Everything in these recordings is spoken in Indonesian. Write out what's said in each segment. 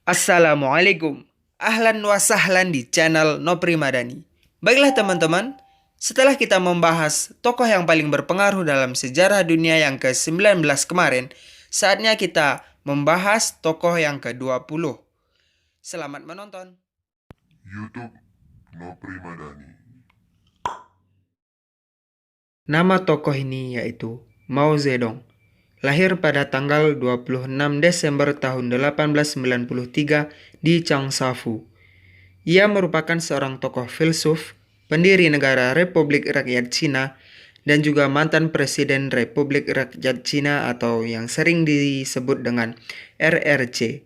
Assalamualaikum. Ahlan wa sahlan di channel Nopri Madani. Baiklah teman-teman, setelah kita membahas tokoh yang paling berpengaruh dalam sejarah dunia yang ke-19 kemarin, saatnya kita membahas tokoh yang ke-20. Selamat menonton. YouTube Nopri Madani. Nama tokoh ini yaitu Mao Zedong. Lahir pada tanggal 26 Desember tahun 1893 di Changsha-fu. Ia merupakan seorang tokoh filsuf, pendiri negara Republik Rakyat Cina, dan juga mantan Presiden Republik Rakyat Cina atau yang sering disebut dengan RRC.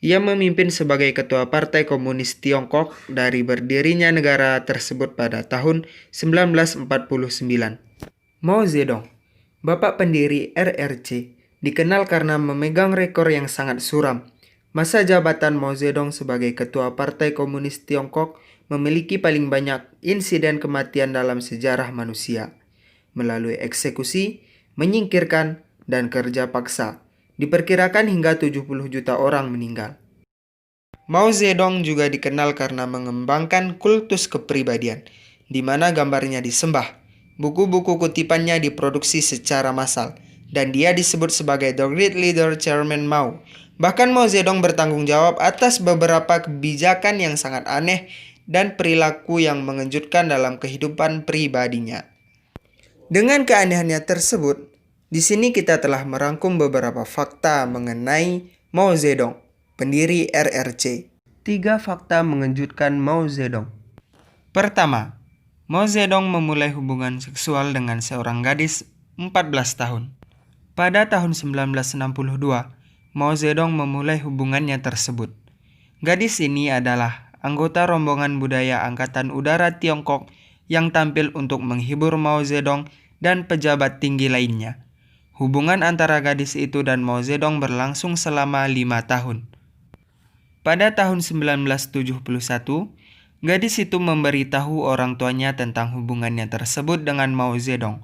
Ia memimpin sebagai ketua Partai Komunis Tiongkok dari berdirinya negara tersebut pada tahun 1949. Mao Zedong, bapak pendiri RRC, dikenal karena memegang rekor yang sangat suram. Masa jabatan Mao Zedong sebagai ketua Partai Komunis Tiongkok memiliki paling banyak insiden kematian dalam sejarah manusia, melalui eksekusi, menyingkirkan, dan kerja paksa. Diperkirakan hingga 70 juta orang meninggal. Mao Zedong juga dikenal karena mengembangkan kultus kepribadian, di mana gambarnya disembah. Buku-buku kutipannya diproduksi secara massal, dan dia disebut sebagai The Great Leader Chairman Mao. Bahkan Mao Zedong bertanggung jawab atas beberapa kebijakan yang sangat aneh dan perilaku yang mengejutkan dalam kehidupan pribadinya. Dengan keanehannya tersebut, di sini kita telah merangkum beberapa fakta mengenai Mao Zedong, pendiri RRC. 3 fakta mengejutkan Mao Zedong. Pertama, Mao Zedong memulai hubungan seksual dengan seorang gadis 14 tahun. Pada tahun 1962, Mao Zedong memulai hubungannya tersebut. Gadis ini adalah anggota rombongan budaya Angkatan Udara Tiongkok yang tampil untuk menghibur Mao Zedong dan pejabat tinggi lainnya. Hubungan antara gadis itu dan Mao Zedong berlangsung selama 5 tahun. Pada tahun 1971, gadis itu memberitahu orang tuanya tentang hubungannya tersebut dengan Mao Zedong,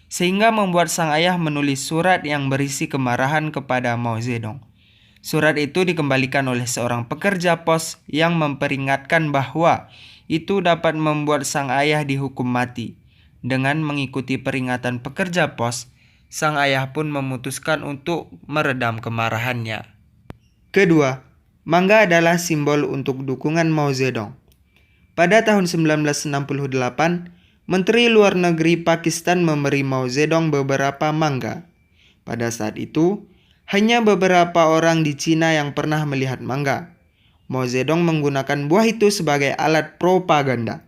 sehingga membuat sang ayah menulis surat yang berisi kemarahan kepada Mao Zedong. Surat itu dikembalikan oleh seorang pekerja pos yang memperingatkan bahwa itu dapat membuat sang ayah dihukum mati. Dengan mengikuti peringatan pekerja pos, sang ayah pun memutuskan untuk meredam kemarahannya. Kedua, mangga adalah simbol untuk dukungan Mao Zedong. Pada tahun 1968, Menteri Luar Negeri Pakistan memberi Mao Zedong beberapa mangga. Pada saat itu, hanya beberapa orang di Cina yang pernah melihat mangga. Mao Zedong menggunakan buah itu sebagai alat propaganda,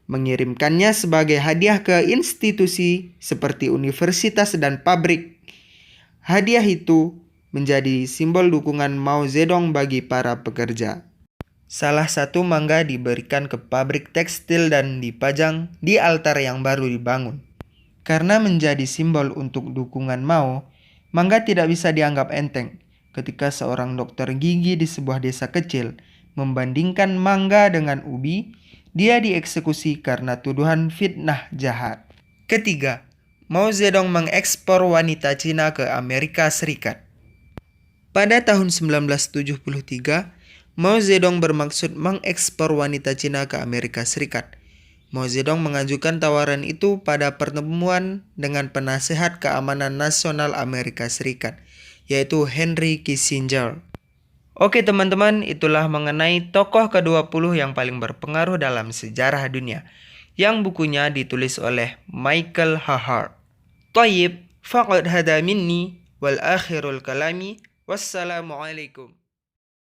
mengirimkannya sebagai hadiah ke institusi seperti universitas dan pabrik. Hadiah itu menjadi simbol dukungan Mao Zedong bagi para pekerja. Salah satu mangga diberikan ke pabrik tekstil dan dipajang di altar yang baru dibangun. Karena menjadi simbol untuk dukungan Mao, mangga tidak bisa dianggap enteng. Ketika seorang dokter gigi di sebuah desa kecil membandingkan mangga dengan ubi, dia dieksekusi karena tuduhan fitnah jahat. Ketiga, Mao Zedong mengekspor wanita Cina ke Amerika Serikat. Pada tahun 1973, Mao Zedong bermaksud mengekspor wanita Cina ke Amerika Serikat. Mao Zedong mengajukan tawaran itu pada pertemuan dengan penasehat keamanan nasional Amerika Serikat, yaitu Henry Kissinger. Oke teman-teman, itulah mengenai tokoh ke-20 yang paling berpengaruh dalam sejarah dunia, yang bukunya ditulis oleh Michael Hahart. Thayyib, faqad hada minni, wal akhirul kalami, wassalamualaikum.